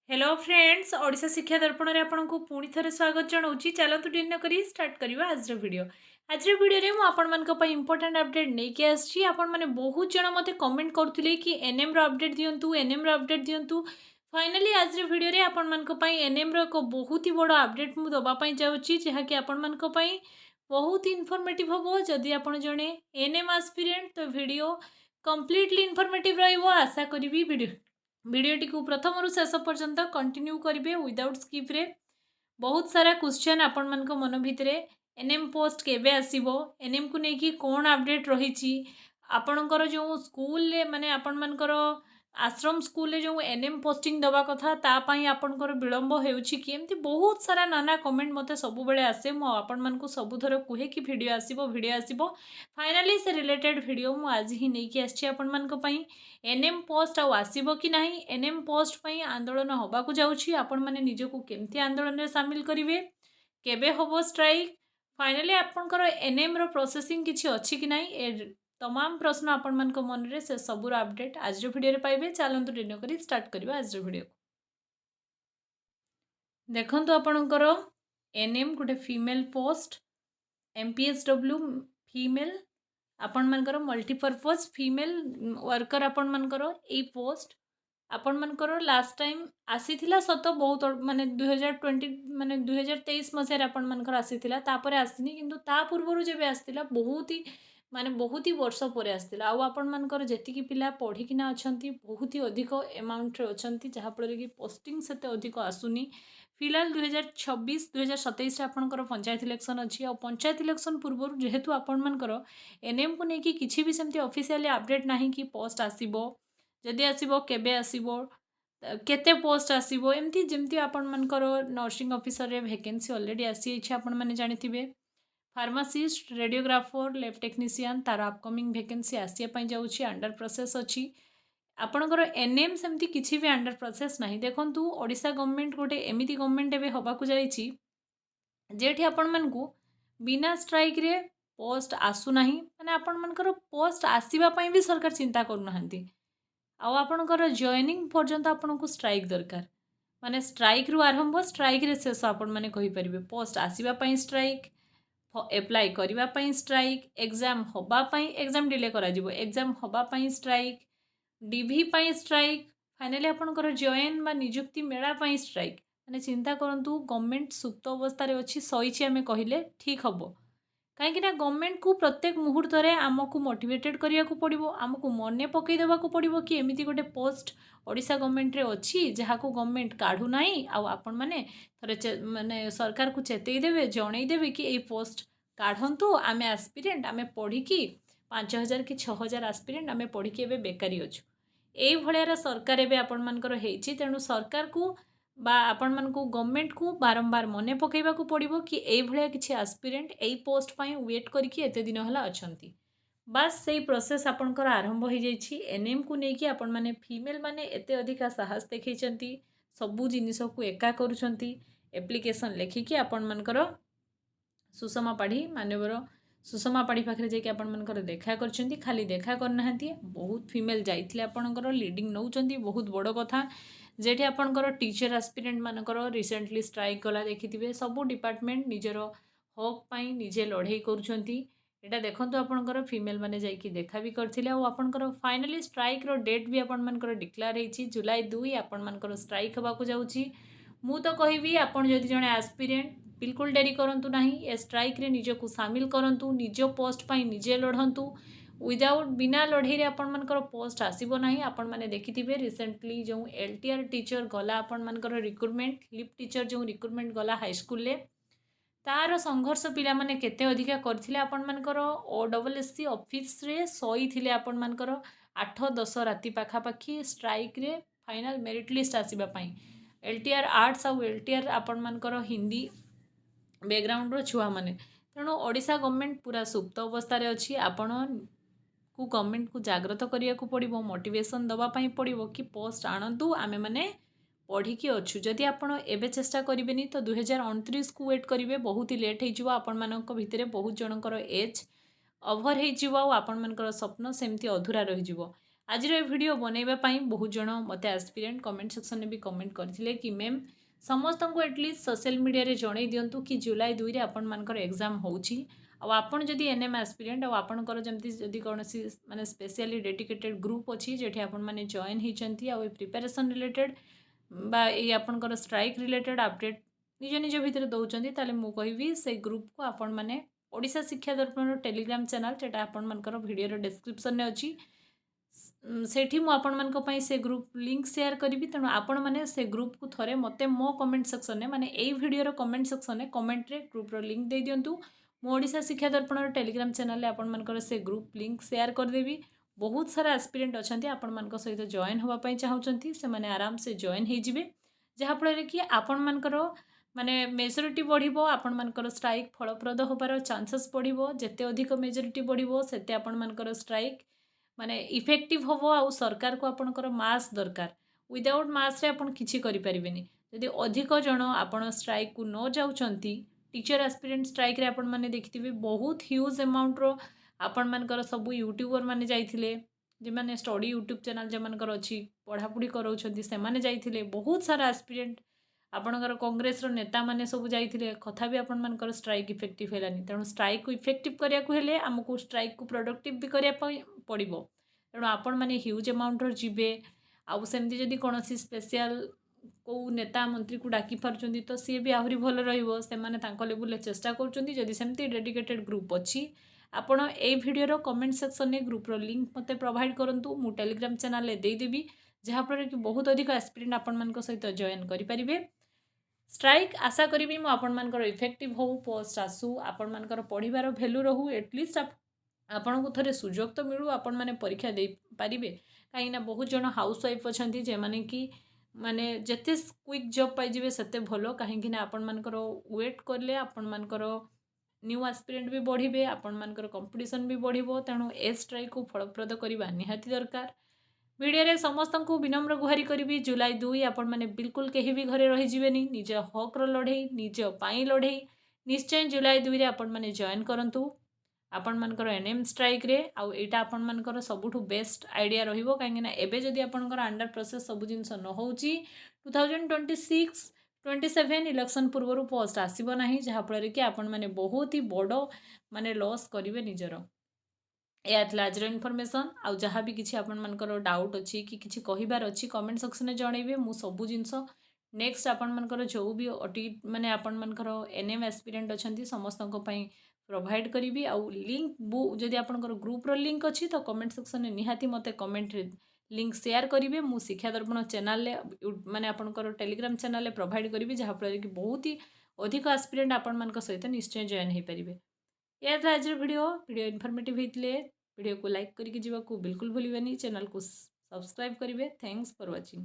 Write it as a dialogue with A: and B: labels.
A: Hello friends Odisha शिक्षा दर्पण में आपको पुणी थे स्वागत जनाऊँगी। चलतु डिन कर स्टार्ट करवा आज वीडियो। आज वीडियो में मुझे इंपोर्टेंट अपडेट नहीं आसी। आपण मैंने बहुत जन मत कमेंट करते कि एनएम अपडेट दिंतु एनएम अपडेट दिंतु। फाइनाली आज वीडियो आपण एनएम एक बहुत ही बड़ अपडेट मुझे दवाई जाऊँगी जहाँकि आपण मान बहुत इनफर्मेटिव हम। जदि आप जड़े एनएम आस्पिरेंट तो वीडियो कम्प्लीटली इनफर्मेटिव रहा करी वीडियोटी को प्रथम रु शेष पर्यंत कंटिन्यू करेंगे विदाउट स्किप रे। बहुत सारा क्वेश्चन आपण मान मन भितर एनएम पोस्ट केबे आसीबो, एनएम को लेकिन कौन अपडेट रही आपणकर जो स्कूल माने आपण मानकर आश्रम स्कूल जो एनएम पोस्टिंग दवा कथा तापाई आपणकर विलंब होउछि कि एमती बहुत सारा नाना कमेंट मते सब बेले आसे। मो आपण मानकु सब थर कुहे कि वीडियो आसीबो फाइनाली से रिलेटेड वीडियो मु आज ही नेकी आछि आपण मानक पई। एनएम पोस्ट आसीबो कि नाही, एनएम पोस्ट पई आंदोलन होबाकु जाउछि, आपण माने निजको केमती आंदोलन रे शामिल करिवे, केबे होबो स्ट्राइक, फाइनाली आपणकर एनएम रो प्रोसेसिंग किछि अछि कि नाही, ए तमाम प्रश्न आपण मान मन रे से सबूर अपडेट आज वीडियो रे पाइबे। चलतु डिनो करी स्टार्ट करबा आज वीडियो। देखंतु आपणकर एनएम गोटे फीमेल पोस्ट एमपीएसडब्ल्यू फीमेल आपण मानकर मल्टीपर्पज फीमेल वर्कर आपण मानकर ए पोस्ट आपण मानकर लास्ट टाइम आसीथिला सत बहुत माने 2020 माने 2023 मसिया आपण मानकर आसीथिला तापरे आसीनी किंतु ता पूर्वरु जेबे आसीथिला बहुत ही वर्ष पर आसीथिला। आ आपण मानकर जेतिकी पिला पढ़िकिना अछंती बहुत ही अधिक अमाउंट रे अछंती जहा फल कि पोस्टिंग सेते अधिक आसुनी। फिलहाल 2026-2027 आपणकर पंचायत इलेक्शन अच्छी आ पंचायत इलेक्शन पूर्व जेहेतु आपण मानकर एनएम को लेकिन किसी भी सेमती ऑफिशियली अपडेट नाही कि पोस्ट आसीबो, जदि आसीबो केबे आसीबो, केते पोस्ट आसीबो, एमती जेमती आपण मानकर नर्सिंग ऑफिसर रे वैकेंसी ऑलरेडी आसी अछि आपण माने जानिथिबे। फार्मासिस्ट, रेडियोग्राफर, लैब टेक्नीशियन तार अपकमिंग वैकेंसी आसिया पई जाउछि, अंडर प्रोसेस अछि। आपणकर एनएम सेमती किसी भी अंडर प्रोसेस नहीं। देखंतु ओडिशा गवर्नमेंट गोटे एमिति गवर्नमेंट एबे होबाकु जाइछि जेठी आपण मानकु बिना स्ट्राइक रे पोस्ट आसु नाही, माने आपण मानकर पोस्ट आसीबा पई भी सरकार चिंता करू नाहंती। आ आपणकर जॉइनिंग पर्यंत आपणकु स्ट्राइक दरकार, माने स्ट्राइक रु आरंभ स्ट्राइक रे शेष आपण माने कहि परिबे। पोस्ट आसीबा पई स्ट्राइक, एप्लाई करिबा पई स्ट्राइक, एग्जाम होबा पई एग्जाम डिले करा जिवो, एग्जाम होबा पई स्ट्राइक, डीवी पाई स्ट्राइक, फाइनाली आपणकर जॉइन बा नियुक्ति मेला पाई स्ट्राइक। माने चिंता करंतु गवर्नमेंट सुप्त अवस्था रे अछि, सहीछि आमे कहिले ठीक हबो। कहीं गवर्नमेंट को प्रत्येक मुहूर्त रे आमको मोटिवेटेड करिया को पड़िबो, आमको मने पकई देबा को पड़िबो कि एमिति गोटे पोस्ट ओडिशा गवर्नमेंट रे अछि जहा को गवर्नमेंट काढू नाही। आ आपण माने थरे माने सरकार को चेतई देबे, जणई देबे कि ए पोस्ट काढंतु, आमे एस्पिरेंट आमे पढ़ी कि 5000 कि 6000 एस्पिरेंट आमे पढ़ी कि एबे बेकारी अछि। एई भलियार सरकार एबे आपण मानकर हेछि, तेणु सरकार को बा आपण मानकु गवर्नमेंट को बारंबार मने पकेबा को पड़िबो कि एई भलिया किछि एस्पिरेंट एई पोस्ट पई वेट करिकि एते दिन हला अछंती। बस सेई प्रोसेस आपणकर आरंभ हो जाइछि। एनएम को लेकिन आपण माने फीमेल माने एते अधिका साहस देखैछंती, सबु जिनिस को एका करूछंती, एप्लिकेशन लेखिकि आपण मानकर सुषमा पाढ़ी मान्यवर सुषमा पाढ़ी पाखे जाकि आपण मानकर देखा करछंती, खाली देखा करनाहांती, बहुत फीमेल जाइथिले आपणकर लीडिंग नौचंती, बहुत बड़ कथा। जेठी आपणकर टीचर एस्पिरेंट मानकर रिसेंटली स्ट्राइक गला देखिथिबे, सबु डिपार्टमेंट निजर हक पाई निजे लड़ाई करूछंती। एटा देखंतु आपणकर फीमेल माने जाइकि देखा भी करथिले। आ आपणकर फाइनली स्ट्राइक रो डेट भी आपण मानकर डिक्लेयर हेछि, जुलाई 2 आपण मानकर स्ट्राइक हबाकु जाउछि। मु तो कहिबी आपण जदि जणे एस्पिरेंट बिल्कुल डेरी करंतु नाही, ए स्ट्राइक रे निजको शामिल करंतु, निज पोस्ट पाई निजे लढंतु। विदाउट बिना लड़ाई रे आपण मानकर पोस्ट आसीबो नाही। आपण माने देखिथिबे रिसेंटली जो एलटीआर टीचर गला आपण मानकर रिक्रुटमेंट, लिप टीचर जो रिक्रुटमेंट गला हाई स्कूल ले, तार संघर्ष पिला माने केते अधिका करथिले। आपण मानकर ओडब्ल्यूएससी ऑफिस रे सई थिले आपण मानकर 8-10 राति पाखा पाखी स्ट्राइक रे फाइनल मेरिट लिस्ट आसीबा पई। एलटीआर आर्ट्स आ एलटीआर आपण मानकर हिंदी बैकग्राउंड रो छुआ माने, तेणु ओडिशा गवर्नमेंट पूरा सुप्त अवस्था रे अछि। आपण को गवर्नमेंट को जागृत करिया को पड़िबो, मोटिवेशन दबा पई पड़िबो कि पोस्ट आणंतु, आमे माने पढ़ी कि अछु। जदि आपण एबे चेष्टा करिवेनी तो 2029 को वेट करिवे, बहुत ही लेट हेजिवो। आपण मानक भितरे बहुत जनकर एज ओभर हेजिवो, आपण मानकर स्वप्न सेमती अधूरा रहि जिवो। आज वीडियो बनैबा पई बहुत जन मते एस्पिरेंट कमेंट सेक्शन में भी कमेंट करथिले कि मैम समस्त को एटलिस्ट सोशल मीडिया रे जणै दियंतु कि जुलाई 2 रे आपण मानकर एग्जाम होउची आ आपण जदि एनएम एस्पिरेंट आ आपणकर जमती जदि कोनोसी माने स्पेशली डेडिकेटेड ग्रुप अछि जेठी आपण माने जॉइन हिचंती आ प्रिपरेशन रिलेटेड बा ए आपणकर स्ट्राइक रिलेटेड अपडेट निज निज भितर दउचंती ताले मु कहिबी से ग्रुप को आपण माने ओडिशा शिक्षा दर्पण टेलीग्राम चैनल जेटा आपण मानकर वीडियो रो डिस्क्रिप्शन में अछि सेठी मु आपण मानक पई से ग्रुप लिंक शेयर करी तेणु आपण माने से ग्रुप को थरे मते मो कमेंट सेक्शन में माने एई वीडियो रो कमेंट सेक्शन में कमेंट रे ग्रुप रो लिंक दे दियंतु मो ओडिशा शिक्षा दर्पण रो टेलीग्राम चैनल ले आपण मानकर से ग्रुप लिंक शेयर कर देबी बहुत सारा एस्पिरेंट अछंती आपण मानक सहित जॉइन होबा पई चाहउचंती से माने आराम से जॉइन हे जिवे जहा फल रे कि आपण मानकर माने मेजोरिटी बढ़िबो आपण मानकर स्ट्राइक फलप्रद होबार चांसेस बढ़िबो जेते अधिक मेजोरिटी बढ़िबो सेते आपण मानकर स्ट्राइक माने इफेक्टिव होबो आ सरकार को आपणकर मास दरकार विदाउट मास रे आपण किछि करि परिबेनी यदि अधिक जन आपण स्ट्राइक को न जाउचंती टीचर एस्पिरेंट स्ट्राइक रे आपण माने देखिथिबे बहुत ह्यूज अमाउंट रो आपण मानकर सब यूट्यूबर माने जाइथिले जे माने स्टडी यूट्यूब चैनल जे मानकर अछि पढ़ापुड़ी करौछंती से माने जाइथिले बहुत सारा एस्पिरेंट आपणकर कांग्रेस रो नेता माने सब जाइथिले कथा भी आपण मानकर स्ट्राइक इफेक्टिव हेलानी तेणु स्ट्राइक को इफेक्टिव करिया को हेले हमकु स्ट्राइक को प्रोडक्टिव भी करिया पड़िबो तेणु आपण माने ह्यूज अमाउंट रो जिबे आउ सेमती जदि कोनोसी स्पेशल को नेता मंत्री को डाकी पारुचंदी तो सी भी आहुरी भल रहिबो से माने तांको लेवल चेष्टा करूचंदी जदि सेमती डेडिकेटेड ग्रुप अछि आपण ए वीडियो रो कमेंट सेक्शन में ग्रुप रो लिंक मते प्रोवाइड करंतु मु टेलीग्राम चैनल ले देई देबी जहा पर कि बहुत अधिक एस्पिरेंट आपण मानक सहित जॉइन करि परिबे स्ट्राइक आशा करी मु आपण मानकर इफेक्टिव हो पोस्ट आसू आपण मानकर पढ़िबार वैल्यू रहू एटलिस्ट आपण को थरे सुजोग तो मिलू आपण माने परीक्षा दे पारिबे कहीं ना बहुत जन हाउस वाइफ अछंती जे माने कि माने जते क्विक जॉब पाई जिवे सते भलो कहीं ना आपण मानकर वेट करले आपण मानकर न्यू एस्पिरेंट भी बढ़िबे आपण मानकर कंपटीशन भी बढ़िबो तेणु ए स्ट्राइक को फलप्रद करबा निहाती दरकार वीडियो रे समस्त को विनम्र गुहारी करी जुलाई 2 आपण माने बिल्कुल कहीं भी घरे रही जीवेनी निज हक रो लड़े निज पाई लड़े निश्चय जुलाई 2 रे आपण माने जॉइन करंतु आपण मानकर एनएम स्ट्राइक रे आउ एटा आपण मानकर सबुठु बेस्ट आइडिया रहिबो काहे ना एबे जदि आपनकर अंडर प्रोसेस सब जिंस न होउची 2026 27 इलेक्शन पूर्व पोस्ट आसीबो नाही जहा फल कि आपण माने बहुत ही बड़ो माने लॉस करिवे निजरो या आज इनफॉरमेशन आउ जहाँ भी किसी आपण मानकर डाउट अच्छी कि किसी कहिबार अच्छी कमेंट सेक्शन में जनइबे मु सबु जिंस नेक्स्ट आपण मानकर जो भी अटी माने आपण मानकर एनएम एस्पिरेंट अछंती समस्त प्रोवाइड करी आउ लिंक जदि आपनकर ग्रुप रो लिंक अच्छी तो कमेंट सेक्शन में निहाती मते कमेंट लिंक शेयर करेंगे मु शिक्षा दर्पण चैनल माने आपनकर टेलीग्राम चैनल प्रोवाइड करी जहाँ फल कि बहुत ही अधिक एस्पिरेंट आपण मान सहित निश्चय जॉइन हो पारे या आज वीडियो इनफॉर्मेटिव होते वीडियो को लाइक करके बिल्कुल भूलिए चैनल को सब्सक्राइब करेंगे थैंक्स फॉर वाचिंग।